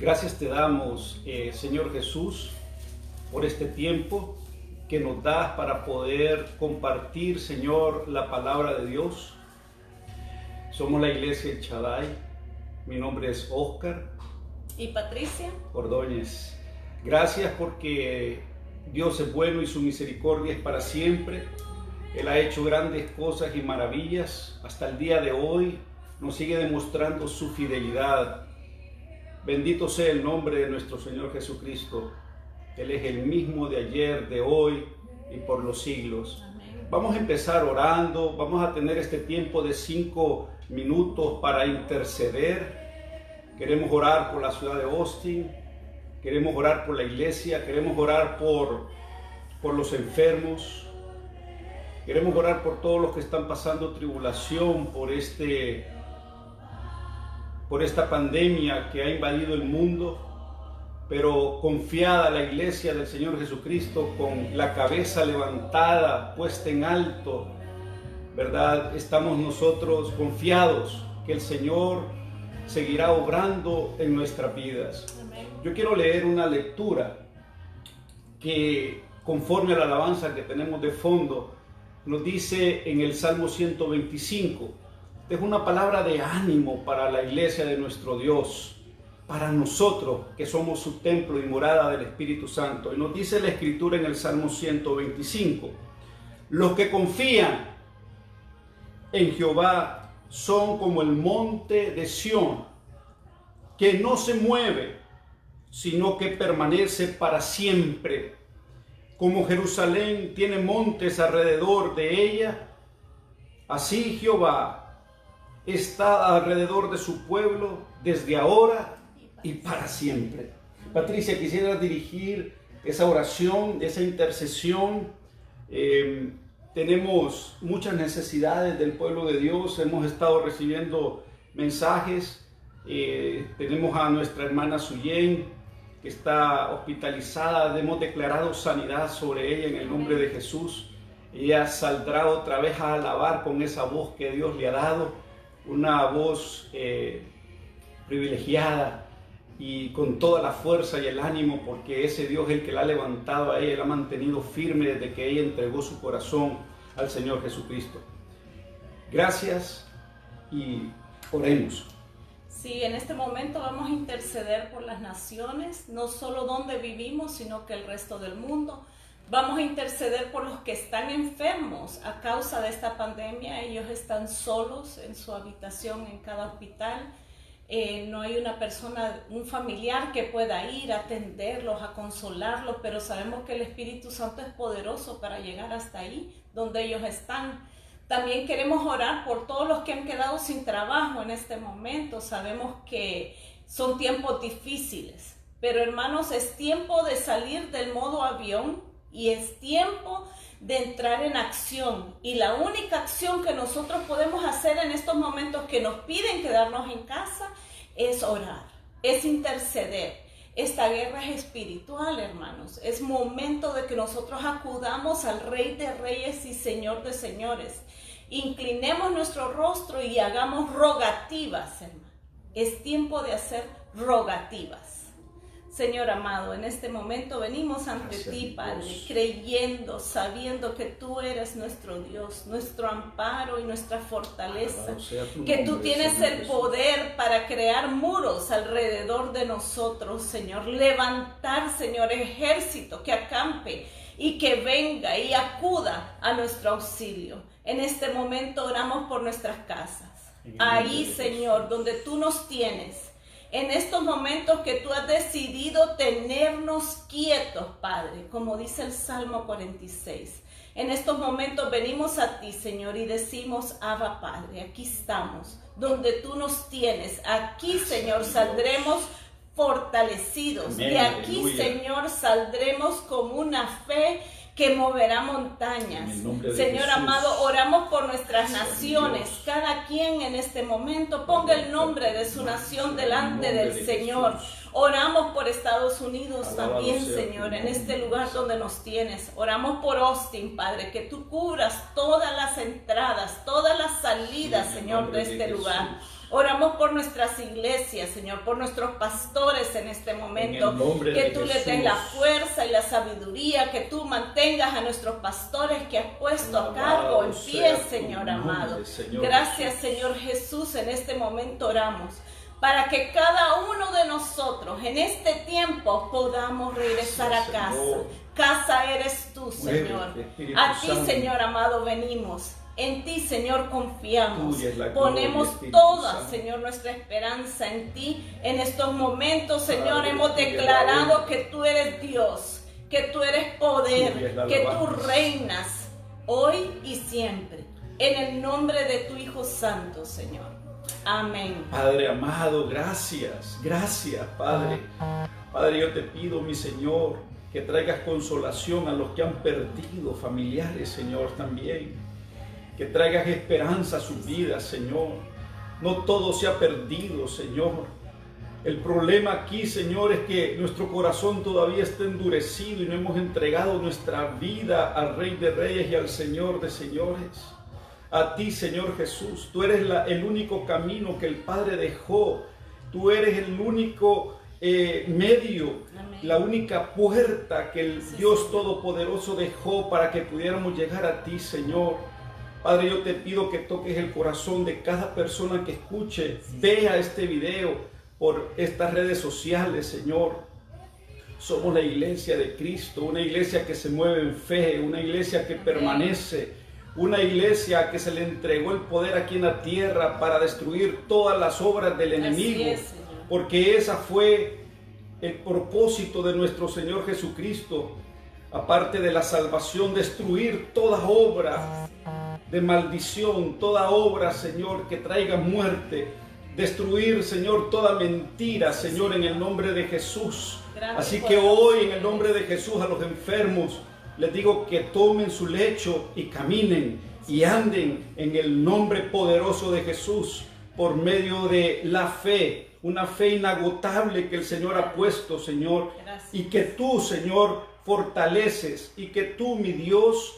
Gracias te damos, Señor Jesús, por este tiempo que nos das para poder compartir, Señor, la palabra de Dios. Somos la iglesia El Shaddai. Mi nombre es Oscar. Y Patricia Ordóñez. Gracias porque Dios es bueno y su misericordia es para siempre. Él ha hecho grandes cosas y maravillas. Hasta el día de hoy nos sigue demostrando su fidelidad. Bendito sea el nombre de nuestro Señor Jesucristo. Él es el mismo de ayer, de hoy y por los siglos. Amén. Vamos a empezar orando. Vamos a tener este tiempo de 5 minutos para interceder. Queremos orar por la ciudad de Austin. Queremos orar por la iglesia. Queremos orar por los enfermos. Queremos orar por todos los que están pasando tribulación por esta pandemia que ha invadido el mundo, pero confiada la iglesia del Señor Jesucristo, con la cabeza levantada, puesta en alto, ¿verdad? Estamos nosotros confiados que el Señor seguirá obrando en nuestras vidas. Amén. Yo quiero leer una lectura que, conforme a la alabanza que tenemos de fondo, nos dice en el Salmo 125. Es una palabra de ánimo para la iglesia de nuestro Dios, para nosotros que somos su templo y morada del Espíritu Santo. Y nos dice la Escritura en el Salmo 125: los que confían en Jehová son como el monte de Sión, que no se mueve, sino que permanece para siempre. Como Jerusalén tiene montes alrededor de ella, así Jehová está alrededor de su pueblo desde ahora y para siempre. Patricia, quisiera dirigir esa oración, esa intercesión. Tenemos muchas necesidades del pueblo de Dios. Hemos estado recibiendo mensajes. Tenemos a nuestra hermana Suyen, que está hospitalizada. Hemos declarado sanidad sobre ella en el nombre de Jesús. Ella saldrá otra vez a alabar con esa voz que Dios le ha dado. Una voz privilegiada y con toda la fuerza y el ánimo, porque ese Dios es el que la ha levantado a ella, la ha mantenido firme desde que ella entregó su corazón al Señor Jesucristo. Gracias y oremos. Sí, en este momento vamos a interceder por las naciones, no solo donde vivimos, sino que el resto del mundo. Vamos a interceder por los que están enfermos a causa de esta pandemia. Ellos están solos en su habitación en cada hospital. No hay una persona, un familiar que pueda ir a atenderlos, a consolarlos, pero sabemos que el Espíritu Santo es poderoso para llegar hasta ahí, donde ellos están. También queremos orar por todos los que han quedado sin trabajo en este momento. Sabemos que son tiempos difíciles, pero hermanos, es tiempo de salir del modo avión. Y es tiempo de entrar en acción. Y la única acción que nosotros podemos hacer en estos momentos que nos piden quedarnos en casa es orar, es interceder. Esta guerra es espiritual, hermanos. Es momento de que nosotros acudamos al Rey de Reyes y Señor de Señores. Inclinemos nuestro rostro y hagamos rogativas, hermano. Es tiempo de hacer rogativas. Señor amado, en este momento venimos ante ti, Padre, creyendo, sabiendo que tú eres nuestro Dios, nuestro amparo y nuestra fortaleza, que tú tienes el poder para crear muros alrededor de nosotros, Señor, levantar, Señor, ejército que acampe y que venga y acuda a nuestro auxilio. En este momento oramos por nuestras casas, ahí, Señor, donde tú nos tienes. En estos momentos que tú has decidido tenernos quietos, Padre, como dice el Salmo 46. En estos momentos venimos a ti, Señor, y decimos: Abba, Padre, aquí estamos, donde tú nos tienes. Aquí, Señor, saldremos fortalecidos. De aquí, Señor, saldremos con una fe que moverá montañas. Señor amado, oramos por nuestras naciones. Cada quien en este momento ponga el nombre de su nación delante del Señor. Oramos por Estados Unidos también, Señor, en este lugar donde nos tienes. Oramos por Austin, Padre, que tú cubras todas las entradas, todas las salidas, Señor, de este lugar. Oramos por nuestras iglesias, Señor, por nuestros pastores en este momento. Que tú les des la fuerza y la sabiduría, que tú mantengas a nuestros pastores que has puesto a cargo en pie, Señor amado. Gracias, Señor Jesús, en este momento oramos para que cada uno de nosotros en este tiempo podamos regresar a casa. Casa eres tú, Señor. A ti, Señor amado, venimos. En ti, Señor, confiamos. Ponemos toda, Señor, nuestra esperanza en ti. En estos momentos, Señor, hemos declarado que tú eres Dios, que tú eres poder, que tú reinas hoy y siempre. En el nombre de tu Hijo Santo, Señor. Amén. Padre amado, gracias, gracias, Padre. Padre, yo te pido, mi Señor, que traigas consolación a los que han perdido familiares, Señor, también. Que traigas esperanza a sus vidas, Señor. No todo se ha perdido, Señor. El problema aquí, Señor, es que nuestro corazón todavía está endurecido y no hemos entregado nuestra vida al Rey de Reyes y al Señor de Señores. A ti, Señor Jesús, tú eres el único camino que el Padre dejó. Tú eres el único medio, la única puerta que el Dios Todopoderoso dejó para que pudiéramos llegar a ti, Señor. Padre, yo te pido que toques el corazón de cada persona que escuche, vea este video por estas redes sociales, Señor. Somos la iglesia de Cristo, una iglesia que se mueve en fe, una iglesia que permanece, una iglesia que se le entregó el poder aquí en la tierra para destruir todas las obras del enemigo, porque esa fue el propósito de nuestro Señor Jesucristo, aparte de la salvación, destruir toda obra de maldición, toda obra, Señor, que traiga muerte, destruir, Señor, toda mentira, Señor, en el nombre de Jesús. Así que hoy, en el nombre de Jesús, a los enfermos les digo que tomen su lecho y caminen y anden en el nombre poderoso de Jesús por medio de la fe, una fe inagotable que el Señor ha puesto, Señor, y que tú, Señor, fortaleces y que tú, mi Dios,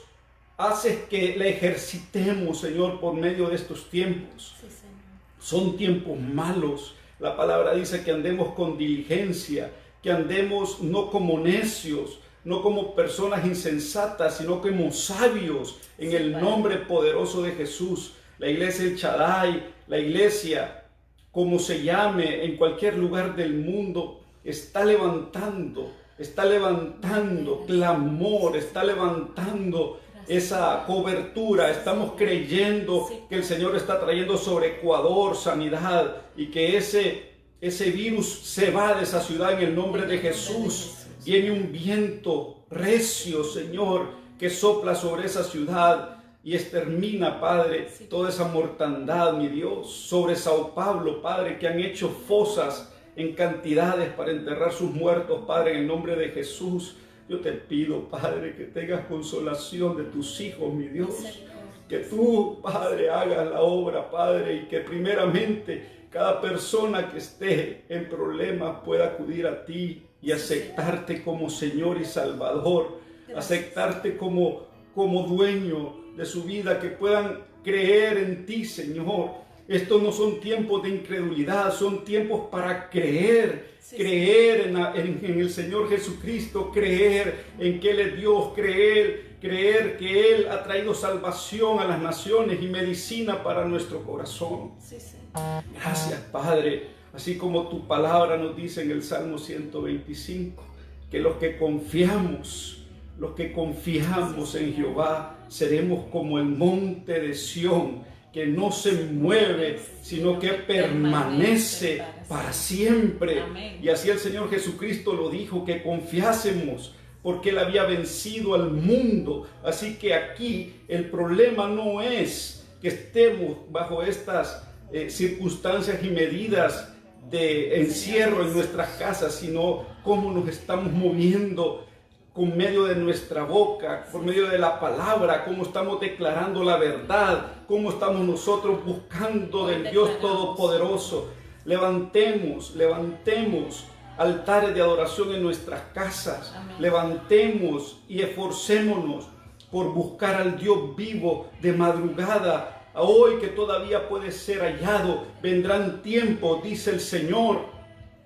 haces que la ejercitemos, Señor, por medio de estos tiempos. Sí, Señor. Son tiempos malos. La palabra dice que andemos con diligencia, que andemos no como necios, no como personas insensatas, sino como sabios en el nombre poderoso de Jesús. La iglesia El Shaddai, la iglesia, como se llame, en cualquier lugar del mundo, está levantando clamor, está levantando esa cobertura. Estamos creyendo que el Señor está trayendo sobre Ecuador sanidad y que ese virus se va de esa ciudad en el nombre de Jesús. Viene un viento recio, Señor, que sopla sobre esa ciudad y extermina, Padre, toda esa mortandad, mi Dios, sobre Sao Paulo, Padre, que han hecho fosas en cantidades para enterrar sus muertos, Padre, en el nombre de Jesús. Yo te pido, Padre, que tengas consolación de tus hijos, mi Dios. Que tú, Padre, hagas la obra, Padre, y que primeramente cada persona que esté en problemas pueda acudir a ti y aceptarte como Señor y Salvador, aceptarte como dueño de su vida, que puedan creer en ti, Señor. Estos no son tiempos de incredulidad, son tiempos para creer, creer en el Señor Jesucristo, creer en que Él es Dios, creer que Él ha traído salvación a las naciones y medicina para nuestro corazón. Gracias, Padre. Así como tu palabra nos dice en el Salmo 125, que los que confiamos en Jehová, seremos como el monte de Sión, que no se mueve, sino que permanece para siempre. Y así el Señor Jesucristo lo dijo, que confiásemos, porque Él había vencido al mundo. Así que aquí el problema no es que estemos bajo estas circunstancias y medidas de encierro en nuestras casas, sino cómo nos estamos moviendo con medio de nuestra boca, por medio de la palabra, cómo estamos declarando la verdad, cómo estamos nosotros buscando del Dios Todopoderoso. Levantemos altares de adoración en nuestras casas. Amén. Levantemos y esforcémonos por buscar al Dios vivo de madrugada, hoy que todavía puede ser hallado. Vendrán tiempos, dice el Señor,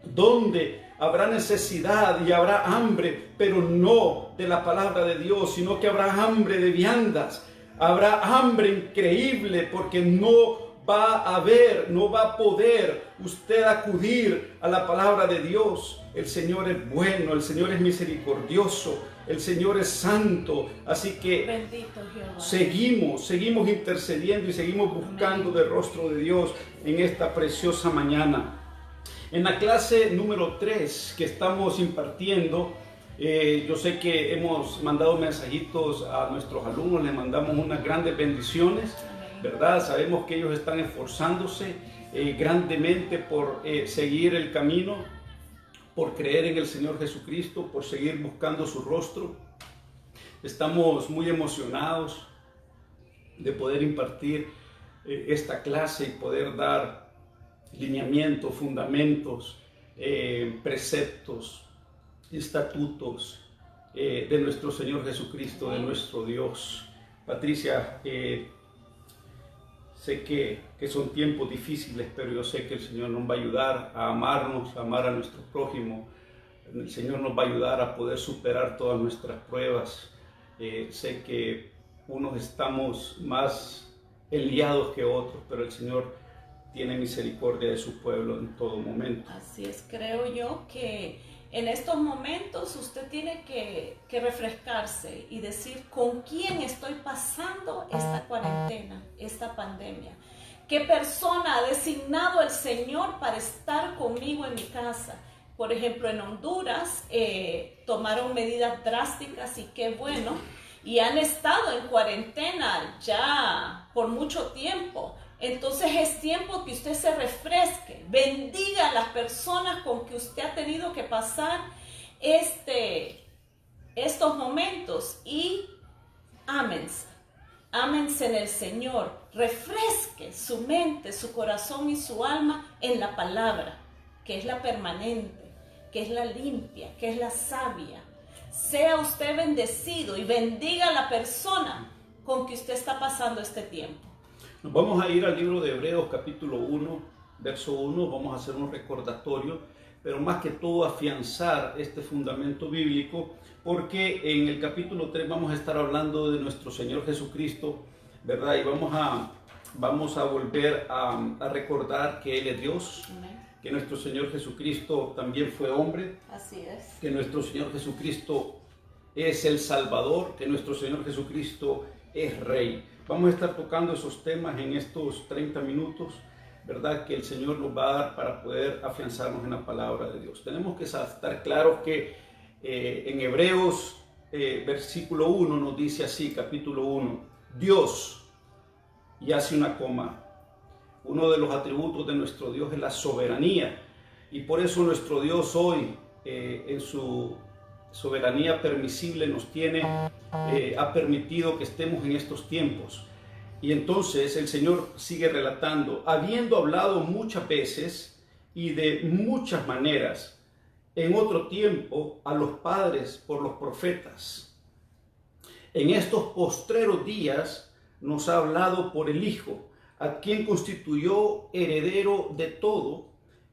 donde habrá necesidad y habrá hambre, pero no de la palabra de Dios, sino que habrá hambre de viandas. Habrá hambre increíble porque no va a poder usted acudir a la palabra de Dios. El Señor es bueno, el Señor es misericordioso, el Señor es santo. Así que bendito Jehová. Seguimos intercediendo y seguimos buscando del rostro de Dios en esta preciosa mañana. En la clase número 3 que estamos impartiendo, yo sé que hemos mandado mensajitos a nuestros alumnos, les mandamos unas grandes bendiciones, ¿verdad? Sabemos que ellos están esforzándose grandemente por seguir el camino, por creer en el Señor Jesucristo, por seguir buscando su rostro. Estamos muy emocionados de poder impartir esta clase y poder dar lineamientos, fundamentos, preceptos, estatutos de nuestro Señor Jesucristo, de nuestro Dios. Patricia, sé que son tiempos difíciles, pero yo sé que el Señor nos va a ayudar a amarnos, a amar a nuestro prójimo. El Señor nos va a ayudar a poder superar todas nuestras pruebas. Sé que unos estamos más enliados que otros, pero el Señor tiene misericordia de su pueblo en todo momento. Así es, creo yo que en estos momentos usted tiene que refrescarse y decir con quién estoy pasando esta cuarentena, esta pandemia. ¿Qué persona ha designado el Señor para estar conmigo en mi casa? Por ejemplo, en Honduras tomaron medidas drásticas y qué bueno, y han estado en cuarentena ya por mucho tiempo. Entonces es tiempo que usted se refresque, bendiga a las personas con que usted ha tenido que pasar estos momentos y ámense en el Señor, refresque su mente, su corazón y su alma en la palabra, que es la permanente, que es la limpia, que es la sabia. Sea usted bendecido y bendiga a la persona con que usted está pasando este tiempo. Nos vamos a ir al libro de Hebreos capítulo 1, verso 1, vamos a hacer un recordatorio, pero más que todo afianzar este fundamento bíblico, porque en el capítulo 3 vamos a estar hablando de nuestro Señor Jesucristo, ¿verdad? Y vamos a volver a recordar que Él es Dios. Amén. Que nuestro Señor Jesucristo también fue hombre. Así es. Que nuestro Señor Jesucristo es el Salvador, que nuestro Señor Jesucristo es Rey. Vamos a estar tocando esos temas en estos 30 minutos, ¿verdad? Que el Señor nos va a dar para poder afianzarnos en la palabra de Dios. Tenemos que estar claros que en Hebreos versículo 1 nos dice así, capítulo 1, Dios, y hace una coma. Uno de los atributos de nuestro Dios es la soberanía, y por eso nuestro Dios hoy en su soberanía permisible nos ha permitido que estemos en estos tiempos. Y entonces el Señor sigue relatando, habiendo hablado muchas veces y de muchas maneras en otro tiempo a los padres por los profetas. En estos postreros días nos ha hablado por el Hijo, a quien constituyó heredero de todo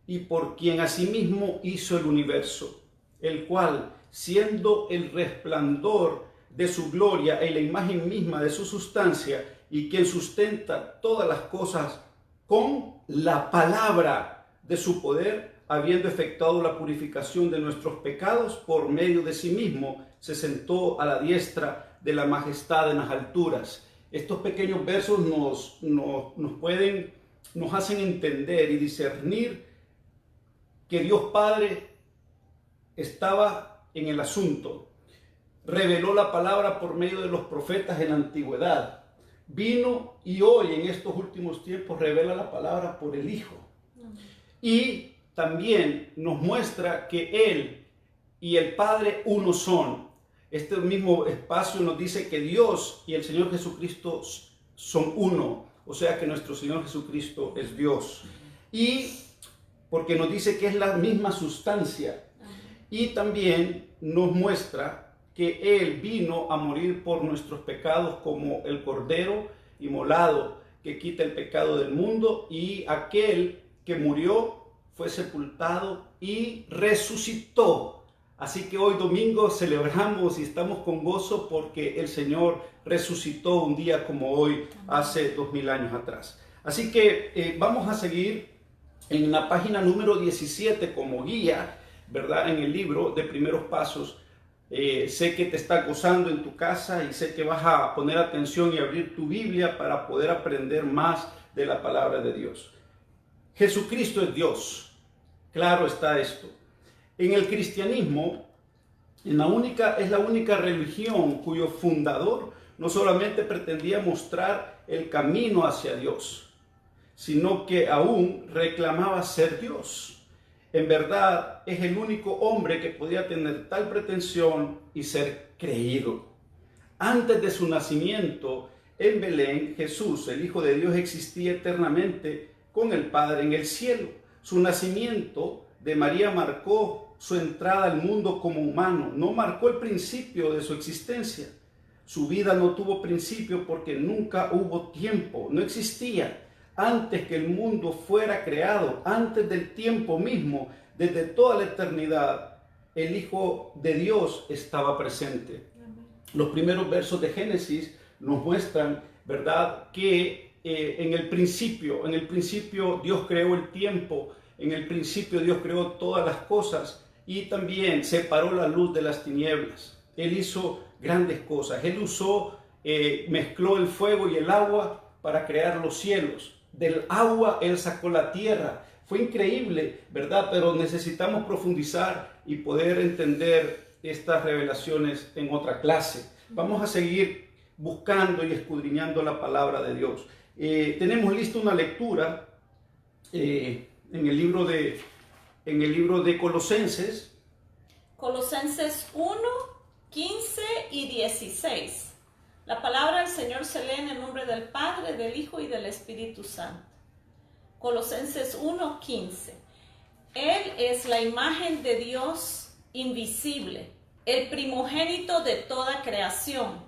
y por quien asimismo hizo el universo, el cual, siendo el resplandor de su gloria y la imagen misma de su sustancia, y quien sustenta todas las cosas con la palabra de su poder, habiendo efectuado la purificación de nuestros pecados por medio de sí mismo, se sentó a la diestra de la majestad en las alturas. Estos pequeños versos nos hacen entender y discernir que Dios Padre estaba en el asunto. Reveló la palabra por medio de los profetas en la antigüedad. Vino y hoy en estos últimos tiempos revela la palabra por el Hijo. Y también nos muestra que Él y el Padre uno son. Este mismo espacio nos dice que Dios y el Señor Jesucristo son uno. O sea que nuestro Señor Jesucristo es Dios. Y porque nos dice que es la misma sustancia. Y también nos muestra que Él vino a morir por nuestros pecados como el Cordero inmolado que quita el pecado del mundo, y aquel que murió, fue sepultado y resucitó. Así que hoy domingo celebramos y estamos con gozo porque el Señor resucitó un día como hoy, hace 2000 años atrás. Así que vamos a seguir en la página número 17 como guía, ¿verdad? En el libro de Primeros Pasos. Sé que te está gozando en tu casa y sé que vas a poner atención y abrir tu Biblia para poder aprender más de la palabra de Dios. Jesucristo es Dios. Claro está esto. En el cristianismo, es la única religión cuyo fundador no solamente pretendía mostrar el camino hacia Dios, sino que aún reclamaba ser Dios. En verdad, es el único hombre que podía tener tal pretensión y ser creído. Antes de su nacimiento en Belén, Jesús, el Hijo de Dios, existía eternamente con el Padre en el cielo. Su nacimiento de María marcó su entrada al mundo como humano, no marcó el principio de su existencia. Su vida no tuvo principio porque nunca hubo tiempo, no existía. Antes que el mundo fuera creado, antes del tiempo mismo, desde toda la eternidad, el Hijo de Dios estaba presente. Los primeros versos de Génesis nos muestran, ¿verdad?, que en el principio Dios creó el tiempo, en el principio Dios creó todas las cosas y también separó la luz de las tinieblas. Él hizo grandes cosas. Él mezcló el fuego y el agua para crear los cielos. Del agua Él sacó la tierra. Fue increíble, ¿verdad? Pero necesitamos profundizar y poder entender estas revelaciones en otra clase. Vamos a seguir buscando y escudriñando la palabra de Dios. Tenemos lista una lectura en el libro de Colosenses. Colosenses 1, 15 y 16. La palabra del Señor se lee en el nombre del Padre, del Hijo y del Espíritu Santo. Colosenses 1, 15. Él es la imagen de Dios invisible, el primogénito de toda creación,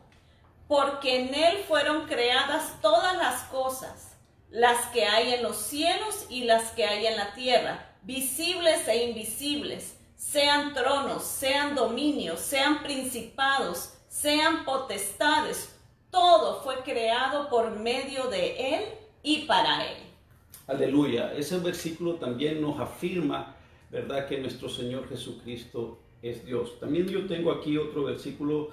porque en Él fueron creadas todas las cosas, las que hay en los cielos y las que hay en la tierra, visibles e invisibles, sean tronos, sean dominios, sean principados, sean potestades. Todo fue creado por medio de Él y para Él. Aleluya. Ese versículo también nos afirma, ¿verdad?, que nuestro Señor Jesucristo es Dios. También yo tengo aquí otro versículo,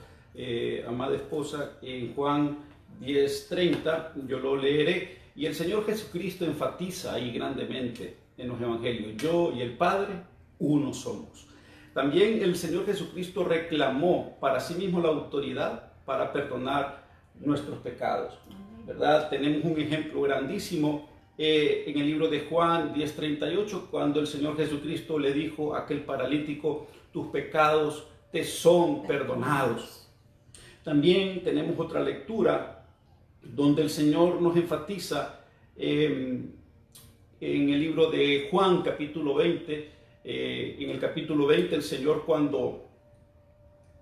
amada esposa, en Juan 10:30, yo lo leeré, y el Señor Jesucristo enfatiza ahí grandemente en los evangelios: yo y el Padre, uno somos. También el Señor Jesucristo reclamó para sí mismo la autoridad para perdonar nuestros pecados, ¿verdad? Tenemos un ejemplo grandísimo en el libro de Juan 10:38, cuando el Señor Jesucristo le dijo a aquel paralítico: tus pecados te son perdonados. También tenemos otra lectura donde el Señor nos enfatiza en el libro de Juan capítulo 20. En el capítulo 20 el Señor, cuando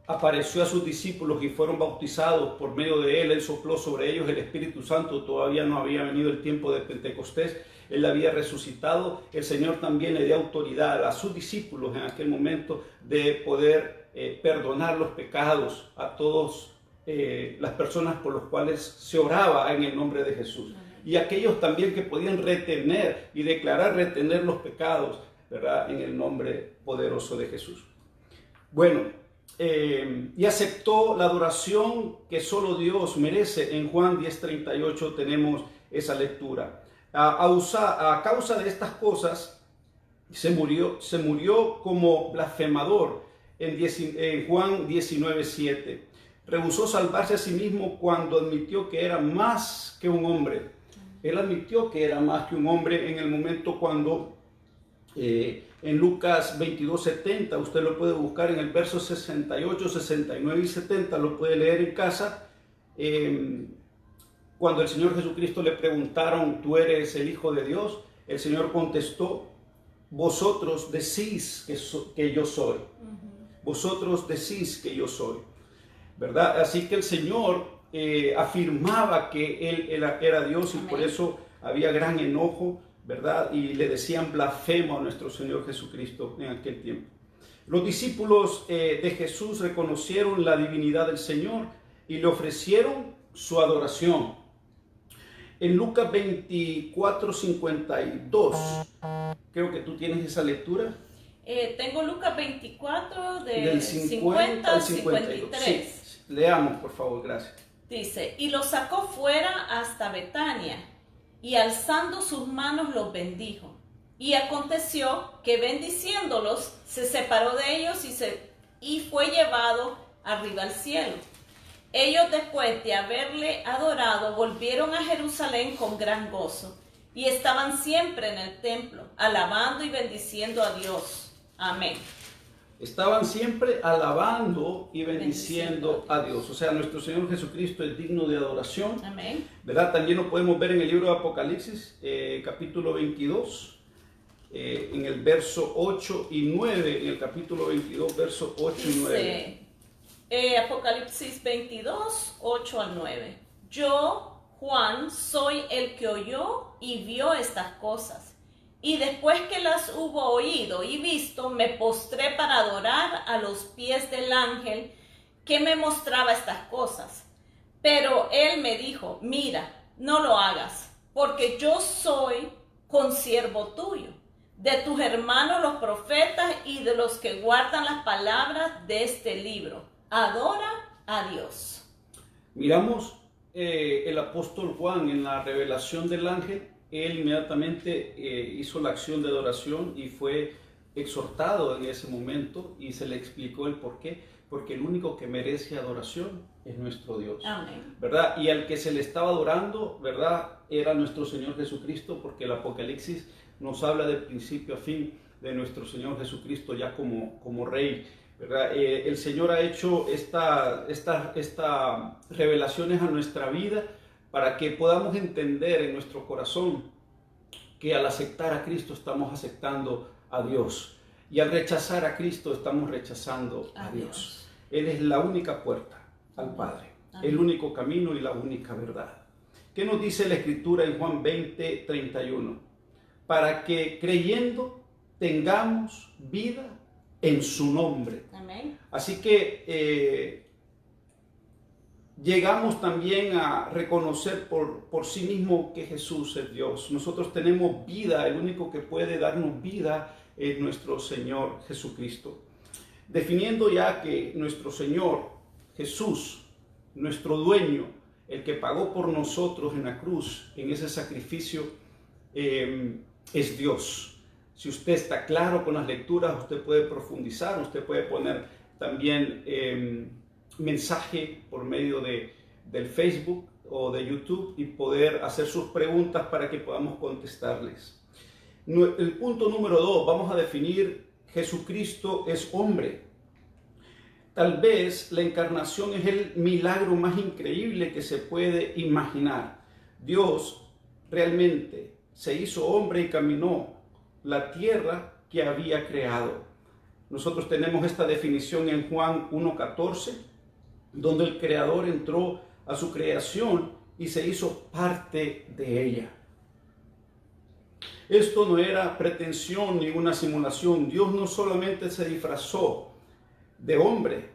apareció a sus discípulos y fueron bautizados por medio de Él sopló sobre ellos el Espíritu Santo. Todavía no había venido el tiempo de Pentecostés, Él había resucitado. El Señor también le dio autoridad a sus discípulos en aquel momento de poder perdonar los pecados a todos las personas por los cuales se oraba en el nombre de Jesús. Y aquellos también que podían retener y declarar retener los pecados, ¿verdad?, en el nombre poderoso de Jesús. Bueno, y aceptó la adoración que solo Dios merece. En Juan 10:38 tenemos esa lectura. A causa de estas cosas se murió como blasfemador en Juan 19:7. Rehusó salvarse a sí mismo cuando admitió que era más que un hombre. Él admitió que era más que un hombre en el momento cuando en Lucas 22:70, usted lo puede buscar en el verso 68, 69 y 70, lo puede leer en casa. Cuando el Señor Jesucristo le preguntaron: ¿tú eres el Hijo de Dios?, el Señor contestó: vosotros decís que yo soy. Vosotros decís que yo soy, ¿verdad? Así que el Señor afirmaba que él era Dios y Amén. por eso había gran enojo, ¿verdad? Y le decían blasfemo a nuestro Señor Jesucristo en aquel tiempo. Los discípulos de Jesús reconocieron la divinidad del Señor y le ofrecieron su adoración. En Lucas 24:52, creo que tú tienes esa lectura. Tengo Lucas 24 Del 50 al 52. Sí, leamos, por favor, gracias. Dice, y los sacó fuera hasta Betania, y alzando sus manos los bendijo. Y aconteció que bendiciéndolos, se separó de ellos y fue llevado arriba al cielo. Ellos, después de haberle adorado, volvieron a Jerusalén con gran gozo, y estaban siempre en el templo, alabando y bendiciendo a Dios. Amén. Estaban siempre alabando y bendiciendo a Dios. O sea, nuestro Señor Jesucristo es digno de adoración. Amén. ¿Verdad? También lo podemos ver en el libro de Apocalipsis, capítulo 22, en el verso 8 y 9. En el capítulo 22, verso 8 y 9. Apocalipsis 22, 8 al 9. Yo, Juan, soy el que oyó y vio estas cosas. Y después que las hubo oído y visto, me postré para adorar a los pies del ángel que me mostraba estas cosas. Pero él me dijo, mira, no lo hagas, porque yo soy consiervo tuyo, de tus hermanos los profetas y de los que guardan las palabras de este libro. Adora a Dios. Miramos el apóstol Juan en la revelación del ángel. Él inmediatamente hizo la acción de adoración y fue exhortado en ese momento y se le explicó el por qué. Porque el único que merece adoración es nuestro Dios. Amén. ¿Verdad? Y al que se le estaba adorando, ¿verdad? Era nuestro Señor Jesucristo, porque el Apocalipsis nos habla de principio a fin de nuestro Señor Jesucristo ya como Rey. ¿Verdad? El Señor ha hecho estas revelaciones a nuestra vida para que podamos entender en nuestro corazón que al aceptar a Cristo estamos aceptando a Dios y al rechazar a Cristo estamos rechazando a Dios. Él es la única puerta al Padre, el único camino y la única verdad. ¿Qué nos dice la Escritura en Juan 20:31? Para que creyendo tengamos vida en su nombre. Amén. Así que llegamos también a reconocer por sí mismo que Jesús es Dios. Nosotros tenemos vida, el único que puede darnos vida es nuestro Señor Jesucristo. Definiendo ya que nuestro Señor Jesús, nuestro dueño, el que pagó por nosotros en la cruz, en ese sacrificio, es Dios. Si usted está claro con las lecturas, usted puede profundizar, usted puede poner también mensaje por medio del Facebook o de YouTube y poder hacer sus preguntas para que podamos contestarles. El punto número 2, vamos a definir Jesucristo es hombre. Tal vez la encarnación es el milagro más increíble que se puede imaginar. Dios realmente se hizo hombre y caminó la tierra que había creado. Nosotros tenemos esta definición en Juan 1:14, donde el Creador entró a su creación y se hizo parte de ella. Esto no era pretensión ni una simulación. Dios no solamente se disfrazó de hombre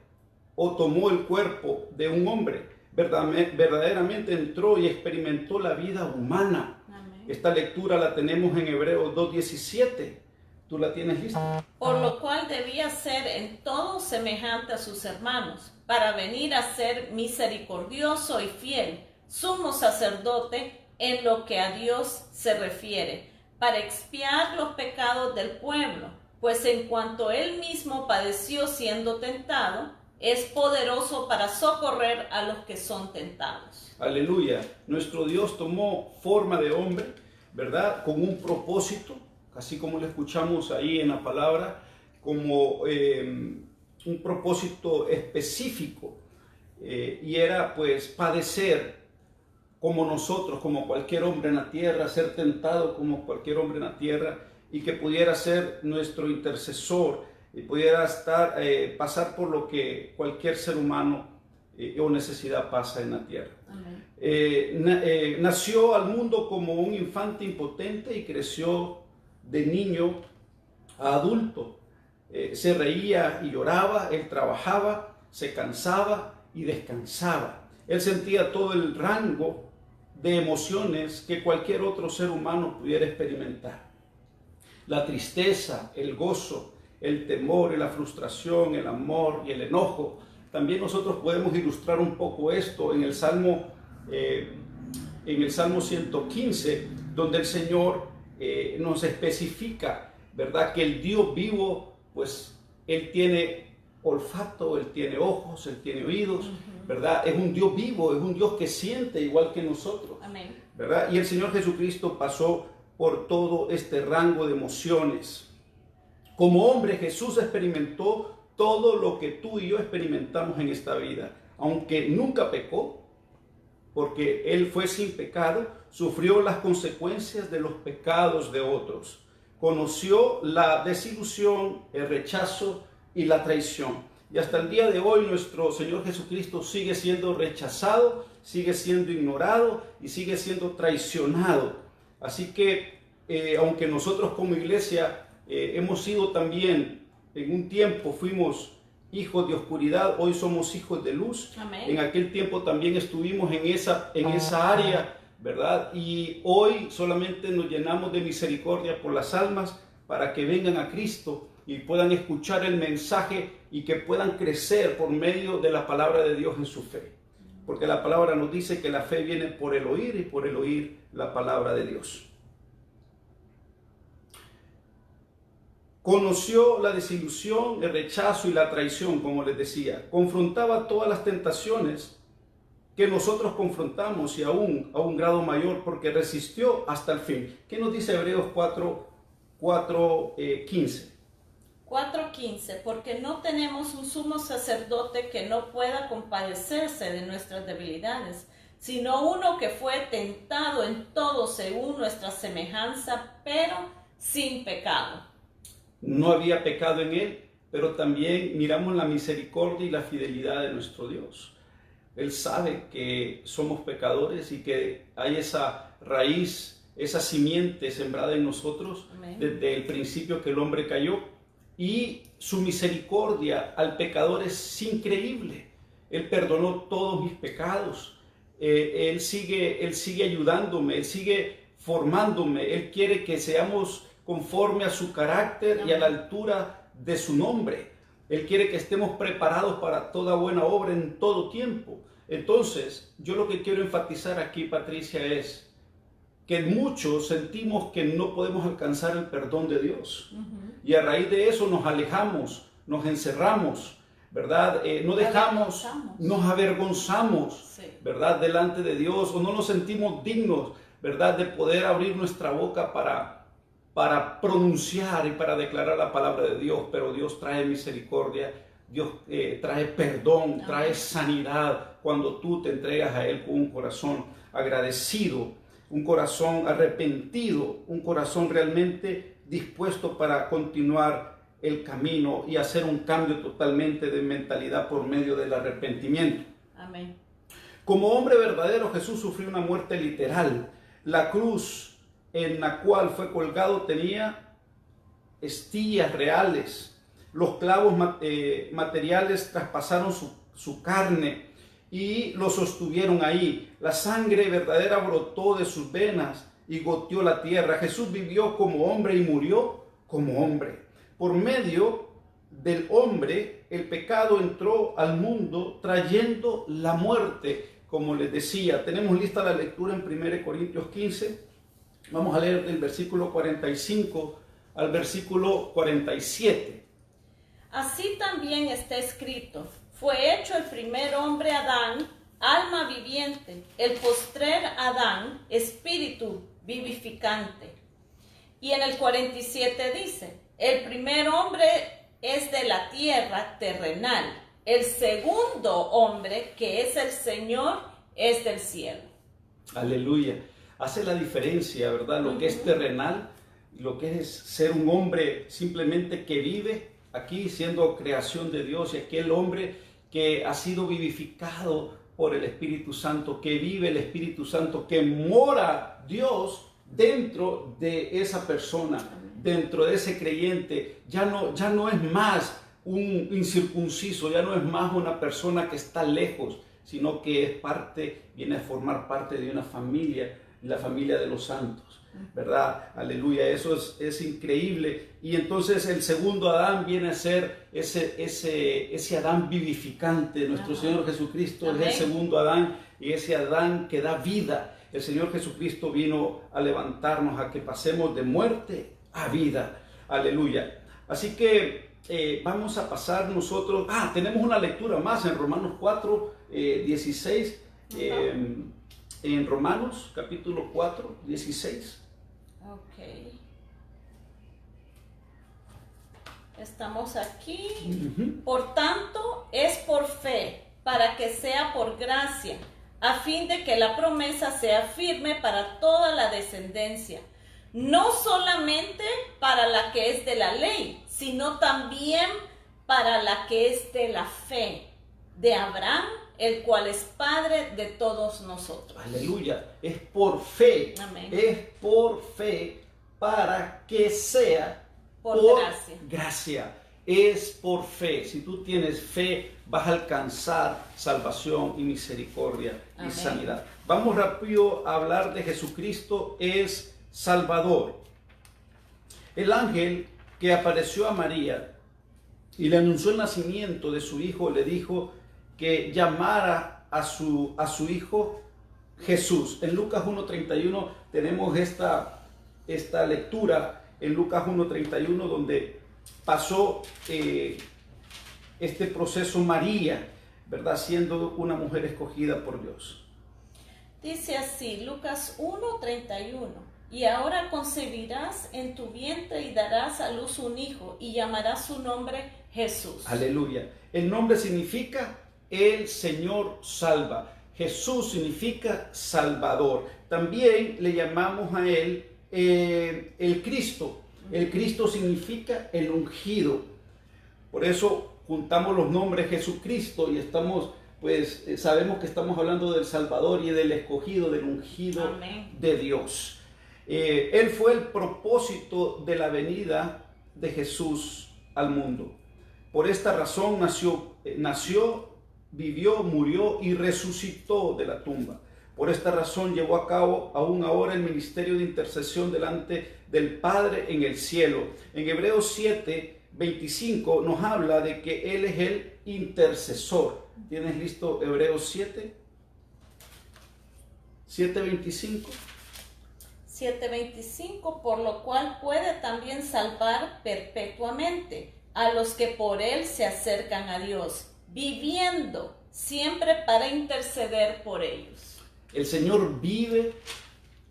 o tomó el cuerpo de un hombre, verdaderamente entró y experimentó la vida humana. Amén. Esta lectura la tenemos en Hebreos 2:17. ¿Tú la tienes lista? Por lo cual debía ser en todo semejante a sus hermanos, para venir a ser misericordioso y fiel, sumo sacerdote en lo que a Dios se refiere, para expiar los pecados del pueblo, pues en cuanto él mismo padeció siendo tentado, es poderoso para socorrer a los que son tentados. Aleluya. Nuestro Dios tomó forma de hombre, ¿verdad? Con un propósito, así como lo escuchamos ahí en la palabra, como un propósito específico, y era pues padecer como nosotros, como cualquier hombre en la tierra, ser tentado como cualquier hombre en la tierra, y que pudiera ser nuestro intercesor y pudiera pasar por lo que cualquier ser humano o necesidad pasa en la tierra. Amén. Nació al mundo como un infante impotente y creció de niño a adulto. Se reía y lloraba, él trabajaba, se cansaba y descansaba. Él sentía todo el rango de emociones que cualquier otro ser humano pudiera experimentar. La tristeza, el gozo, el temor y la frustración, el amor y el enojo. También nosotros podemos ilustrar un poco esto en el Salmo 115, donde el Señor nos especifica, ¿verdad?, que el Dios vivo, pues Él tiene olfato, Él tiene ojos, Él tiene oídos, ¿verdad? Es un Dios vivo, es un Dios que siente igual que nosotros. Amén. ¿Verdad? Y el Señor Jesucristo pasó por todo este rango de emociones. Como hombre, Jesús experimentó todo lo que tú y yo experimentamos en esta vida. Aunque nunca pecó, porque Él fue sin pecado, sufrió las consecuencias de los pecados de otros. Conoció la desilusión, el rechazo y la traición. Y hasta el día de hoy nuestro Señor Jesucristo sigue siendo rechazado, sigue siendo ignorado y sigue siendo traicionado. Así que aunque nosotros como iglesia hemos sido también, en un tiempo fuimos hijos de oscuridad, hoy somos hijos de luz. Amén. En aquel tiempo también estuvimos en esa área, ¿verdad? Y hoy solamente nos llenamos de misericordia por las almas para que vengan a Cristo y puedan escuchar el mensaje y que puedan crecer por medio de la palabra de Dios en su fe. Porque la palabra nos dice que la fe viene por el oír y por el oír la palabra de Dios. Conoció la desilusión, el rechazo y la traición, como les decía. Confrontaba todas las tentaciones que nosotros confrontamos y aún a un grado mayor porque resistió hasta el fin. ¿Qué nos dice Hebreos 4:15? 4:15, porque no tenemos un sumo sacerdote que no pueda compadecerse de nuestras debilidades, sino uno que fue tentado en todo según nuestra semejanza, pero sin pecado. No había pecado en él, pero también miramos la misericordia y la fidelidad de nuestro Dios. Él sabe que somos pecadores y que hay esa raíz, esa simiente sembrada en nosotros. Amén. Desde el principio que el hombre cayó. Y su misericordia al pecador es increíble. Él perdonó todos mis pecados. Él sigue ayudándome, Él sigue formándome. Él quiere que seamos conforme a su carácter y a la altura de su nombre. Él quiere que estemos preparados para toda buena obra en todo tiempo. Entonces, yo lo que quiero enfatizar aquí, Patricia, es que muchos sentimos que no podemos alcanzar el perdón de Dios. Y a raíz de eso nos alejamos, nos encerramos, ¿verdad? No dejamos, nos avergonzamos, sí, ¿verdad? Delante de Dios, o no nos sentimos dignos, ¿verdad? De poder abrir nuestra boca para pronunciar y para declarar la palabra de Dios. Pero Dios trae misericordia, Dios trae perdón, trae sanidad cuando tú te entregas a Él con un corazón agradecido, un corazón arrepentido, un corazón realmente dispuesto para continuar el camino y hacer un cambio totalmente de mentalidad por medio del arrepentimiento. Amén. Como hombre verdadero, Jesús sufrió una muerte literal. La cruz en la cual fue colgado tenía estillas reales. Los clavos materiales traspasaron su carne y lo sostuvieron ahí. La sangre verdadera brotó de sus venas y goteó la tierra. Jesús vivió como hombre y murió como hombre. Por medio del hombre, el pecado entró al mundo trayendo la muerte, como les decía. Tenemos lista la lectura en 1 Corintios 15. Vamos a leer del versículo 45 al versículo 47. Así también está escrito: fue hecho el primer hombre Adán, alma viviente, el postrer Adán, espíritu vivificante. Y en el 47 dice: el primer hombre es de la tierra terrenal, el segundo hombre, que es el Señor, es del cielo. Aleluya. Hace la diferencia, ¿verdad? Lo que es terrenal y lo que es ser un hombre simplemente que vive aquí siendo creación de Dios, y aquel hombre que ha sido vivificado por el Espíritu Santo, que vive el Espíritu Santo, que mora Dios dentro de esa persona, dentro de ese creyente. Ya no es más un incircunciso, ya no es más una persona que está lejos, sino que es parte, viene a formar parte de una familia, la familia de los santos, ¿verdad? Aleluya, eso es increíble. Y entonces el segundo Adán viene a ser ese Adán vivificante. Nuestro Señor Jesucristo es el segundo Adán, y ese Adán que da vida. El Señor Jesucristo vino a levantarnos, a que pasemos de muerte a vida. Aleluya. Así que vamos a pasar nosotros, tenemos una lectura más en Romanos 4, 16, en Romanos capítulo 4, 16. Ok. Estamos aquí. Por tanto, es por fe, para que sea por gracia, a fin de que la promesa sea firme para toda la descendencia, no solamente para la que es de la ley, sino también para la que es de la fe, de Abraham, el cual es Padre de todos nosotros. Aleluya, es por fe. Amén. Es por fe para que sea por gracia. Es por fe. Si tú tienes fe, vas a alcanzar salvación y misericordia. Amén. Y sanidad. Vamos rápido a hablar de Jesucristo es Salvador. El ángel que apareció a María y le anunció el nacimiento de su hijo, le dijo que llamara a su hijo Jesús. En Lucas 1:31 tenemos esta lectura en Lucas 1:31 donde pasó este proceso María, ¿verdad? Siendo una mujer escogida por Dios. Dice así, Lucas 1:31. Y ahora concebirás en tu vientre y darás a luz un hijo y llamarás su nombre Jesús. Aleluya. El nombre significa el Señor salva. Jesús significa Salvador. También le llamamos a él el Cristo. El Cristo significa el ungido. Por eso juntamos los nombres Jesucristo y estamos, sabemos que estamos hablando del Salvador y del escogido, del ungido. Amén. De Dios. Él fue el propósito de la venida de Jesús al mundo. Por esta razón nació, vivió, murió y resucitó de la tumba. Por esta razón llevó a cabo aún ahora el ministerio de intercesión delante del Padre en el cielo. En Hebreos 7:25 nos habla de que Él es el intercesor. ¿Tienes listo Hebreos 7? 7:25. 7:25, por lo cual puede también salvar perpetuamente a los que por él se acercan a Dios, viviendo siempre para interceder por ellos. El Señor vive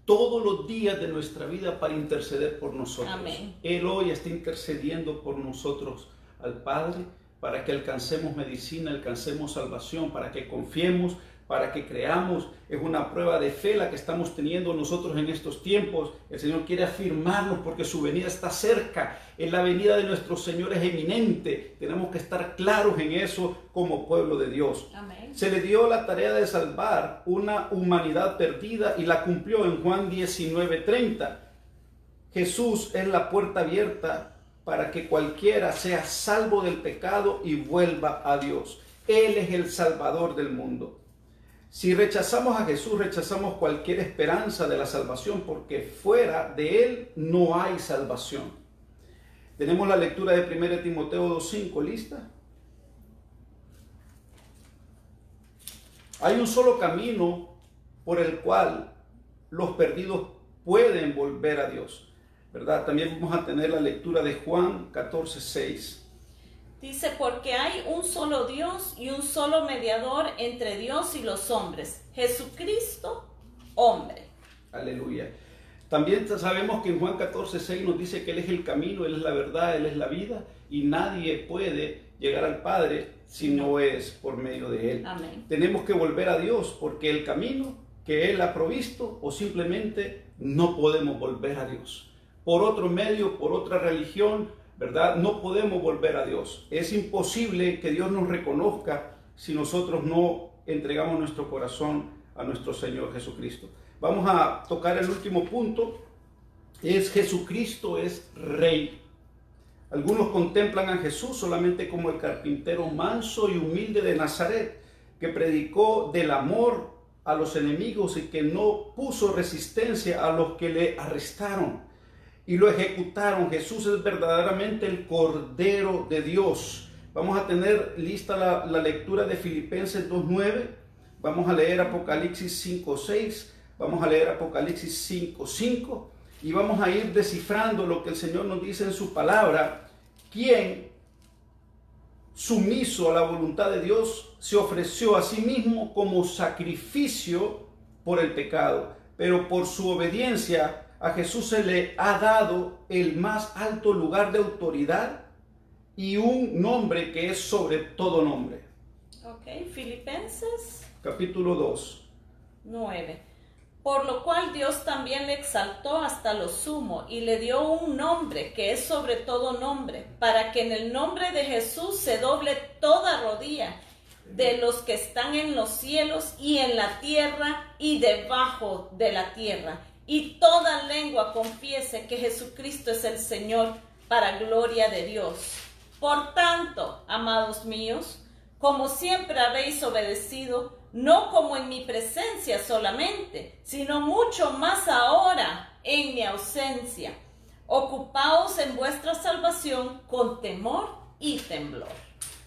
todos los días de nuestra vida para interceder por nosotros. Amén. Él hoy está intercediendo por nosotros al Padre para que alcancemos medicina, alcancemos salvación, para que confiemos, para que creamos. Es una prueba de fe la que estamos teniendo nosotros en estos tiempos. El Señor quiere afirmarnos porque su venida está cerca. La venida de nuestro Señor es eminente. Tenemos que estar claros en eso como pueblo de Dios. Amén. Se le dio la tarea de salvar una humanidad perdida y la cumplió en Juan 19:30. Jesús es la puerta abierta para que cualquiera sea salvo del pecado y vuelva a Dios. Él es el Salvador del mundo. Si rechazamos a Jesús, rechazamos cualquier esperanza de la salvación, porque fuera de Él no hay salvación. Tenemos la lectura de 1 Timoteo 2:5, ¿lista? Hay un solo camino por el cual los perdidos pueden volver a Dios, ¿verdad? También vamos a tener la lectura de Juan 14:6. Dice, porque hay un solo Dios y un solo mediador entre Dios y los hombres, Jesucristo, hombre. Aleluya. También sabemos que en Juan 14:6 nos dice que Él es el camino, Él es la verdad, Él es la vida, y nadie puede llegar al Padre si no es por medio de Él. Amén. Tenemos que volver a Dios porque el camino que Él ha provisto, o simplemente no podemos volver a Dios. Por otro medio, por otra religión, ¿verdad? No podemos volver a Dios. Es imposible que Dios nos reconozca si nosotros no entregamos nuestro corazón a nuestro Señor Jesucristo. Vamos a tocar el último punto, es Jesucristo es Rey. Algunos contemplan a Jesús solamente como el carpintero manso y humilde de Nazaret, que predicó del amor a los enemigos y que no puso resistencia a los que le arrestaron y lo ejecutaron. Jesús es verdaderamente el Cordero de Dios. Vamos a tener lista la lectura de Filipenses 2:9. Vamos a leer Apocalipsis 5:6. Vamos a leer Apocalipsis 5:5. Y vamos a ir descifrando lo que el Señor nos dice en su palabra, quien, sumiso a la voluntad de Dios, se ofreció a sí mismo como sacrificio por el pecado. Pero por su obediencia a Jesús se le ha dado el más alto lugar de autoridad y un nombre que es sobre todo nombre. Ok, Filipenses Capítulo 2:9. Por lo cual Dios también le exaltó hasta lo sumo y le dio un nombre que es sobre todo nombre, para que en el nombre de Jesús se doble toda rodilla de los que están en los cielos y en la tierra y debajo de la tierra, y toda lengua confiese que Jesucristo es el Señor, para gloria de Dios. Por tanto, amados míos, como siempre habéis obedecido, no como en mi presencia solamente, sino mucho más ahora en mi ausencia, ocupaos en vuestra salvación con temor y temblor.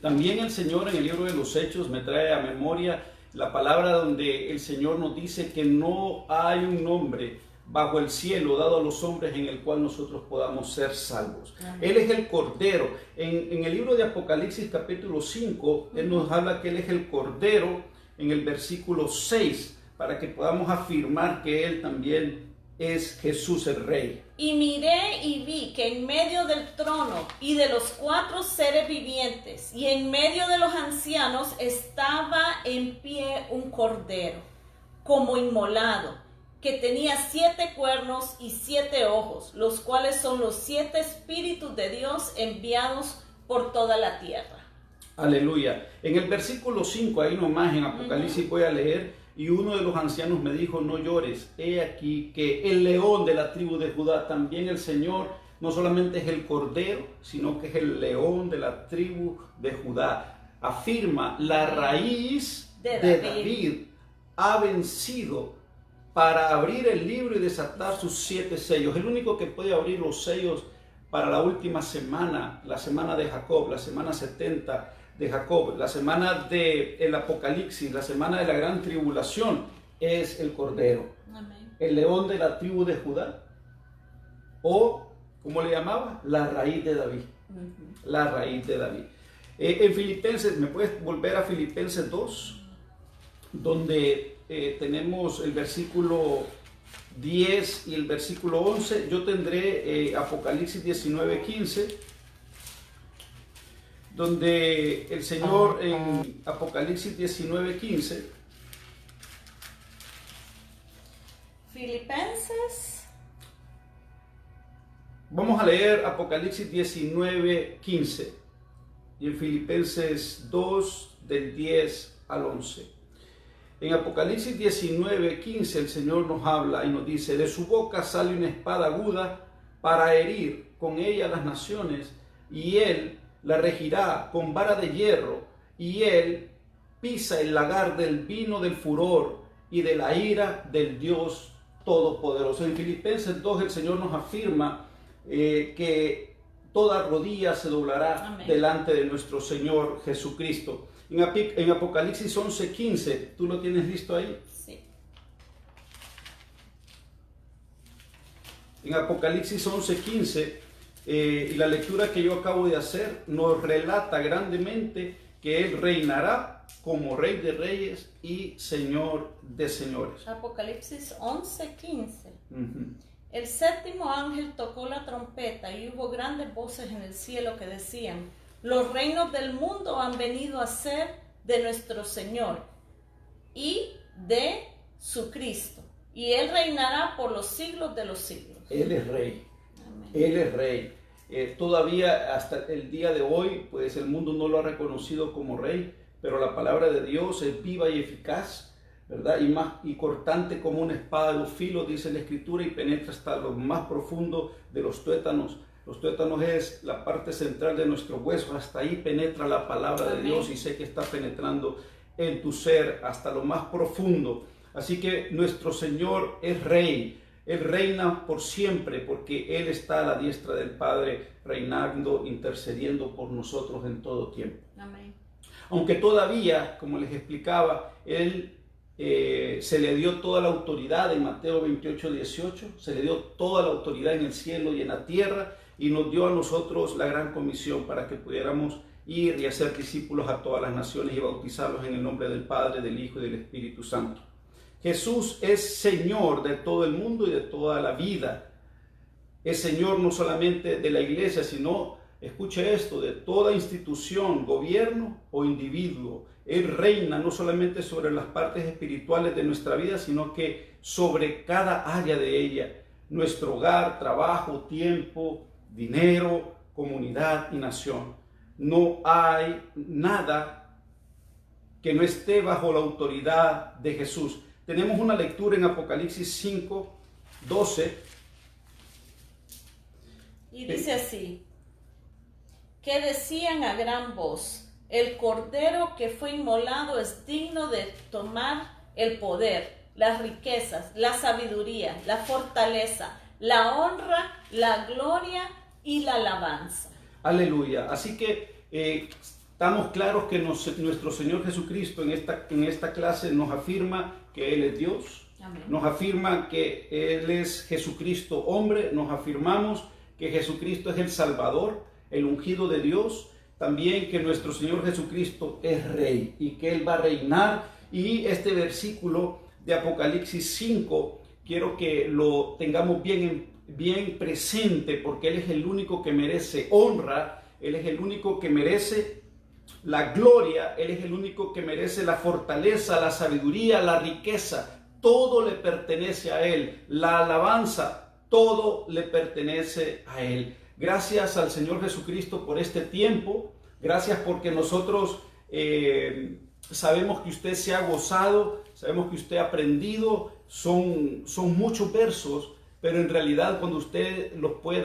También el Señor en el libro de los Hechos me trae a memoria la palabra donde el Señor nos dice que no hay un nombre bajo el cielo dado a los hombres en el cual nosotros podamos ser salvos. Amén. Él es el Cordero. En el libro de Apocalipsis capítulo 5, Él nos habla que Él es el Cordero en el versículo 6, para que podamos afirmar que Él también es Jesús el Rey. Y miré y vi que en medio del trono y de los 4 seres vivientes y en medio de los ancianos estaba en pie un cordero, como inmolado, que tenía 7 cuernos y 7 ojos, los cuales son los 7 espíritus de Dios enviados por toda la tierra. Aleluya. En el versículo 5, ahí nomás en Apocalipsis voy a leer, y uno de los ancianos me dijo, no llores, he aquí que el león de la tribu de Judá, también el Señor, no solamente es el Cordero, sino que es el león de la tribu de Judá. Afirma, la raíz de David ha vencido para abrir el libro y desatar sus 7 sellos. El único que puede abrir los sellos para la última semana, la semana de Jacob, la semana 70 de Jacob, la semana del Apocalipsis, la semana de la gran tribulación, es el Cordero. Amén. El león de la tribu de Judá, o, ¿cómo le llamaba? La raíz de David. La raíz de David. En Filipenses, ¿me puedes volver a Filipenses 2? Donde tenemos el versículo 10 y el versículo 11. Yo tendré Apocalipsis 19:15, donde el Señor en Apocalipsis 19:15. Filipenses. Vamos a leer Apocalipsis 19:15 y en Filipenses 2 del 10 al 11. En Apocalipsis 19:15 el Señor nos habla y nos dice, de su boca sale una espada aguda para herir con ella las naciones, y él la regirá con vara de hierro, y él pisa el lagar del vino del furor y de la ira del Dios Todopoderoso. En Filipenses 2 el Señor nos afirma que toda rodilla se doblará Amén. Delante de nuestro Señor Jesucristo. En Apocalipsis 11:15, ¿tú lo tienes listo ahí? Sí. En Apocalipsis 11:15, y la lectura que yo acabo de hacer nos relata grandemente que Él reinará como Rey de Reyes y Señor de Señores. Apocalipsis 11:15. El séptimo ángel tocó la trompeta y hubo grandes voces en el cielo que decían, los reinos del mundo han venido a ser de nuestro Señor y de su Cristo, y Él reinará por los siglos de los siglos. Él es Rey. Amén. Él es Rey. Todavía hasta el día de hoy, pues el mundo no lo ha reconocido como Rey, pero la palabra de Dios es viva y eficaz, ¿verdad? Y cortante como una espada de dos filos, dice la Escritura, y penetra hasta lo más profundo de los tuétanos. Los tuétanos es la parte central de nuestro hueso, hasta ahí penetra la palabra de Dios, y sé que está penetrando en tu ser hasta lo más profundo. Así que nuestro Señor es Rey. Él reina por siempre porque Él está a la diestra del Padre, reinando, intercediendo por nosotros en todo tiempo. Amén. Aunque todavía, como les explicaba, Él se le dio toda la autoridad en Mateo 28, 18, se le dio toda la autoridad en el cielo y en la tierra, y nos dio a nosotros la gran comisión para que pudiéramos ir y hacer discípulos a todas las naciones y bautizarlos en el nombre del Padre, del Hijo y del Espíritu Santo. Jesús es Señor de todo el mundo y de toda la vida. Es Señor no solamente de la iglesia, sino, escuche esto, de toda institución, gobierno o individuo. Él reina no solamente sobre las partes espirituales de nuestra vida, sino que sobre cada área de ella. Nuestro hogar, trabajo, tiempo, dinero, comunidad y nación. No hay nada que no esté bajo la autoridad de Jesús. Tenemos una lectura en Apocalipsis 5, 12. Y dice así, que decían a gran voz, el Cordero que fue inmolado es digno de tomar el poder, las riquezas, la sabiduría, la fortaleza, la honra, la gloria y la alabanza. Aleluya. Así que estamos claros que nuestro Señor Jesucristo en esta clase nos afirma que Él es Dios. Amén. Nos afirma que Él es Jesucristo hombre. Nos afirmamos que Jesucristo es el Salvador, el ungido de Dios. También que nuestro Señor Jesucristo es Rey y que Él va a reinar. Y este versículo de Apocalipsis 5, quiero que lo tengamos bien presente, porque Él es el único que merece honra, Él es el único que merece la gloria, Él es el único que merece la fortaleza, la sabiduría, la riqueza. Todo le pertenece a Él. La alabanza, todo le pertenece a Él. Gracias al Señor Jesucristo por este tiempo. Gracias porque nosotros sabemos que usted se ha gozado, sabemos que usted ha aprendido. Son muchos versos, pero en realidad cuando usted los pueda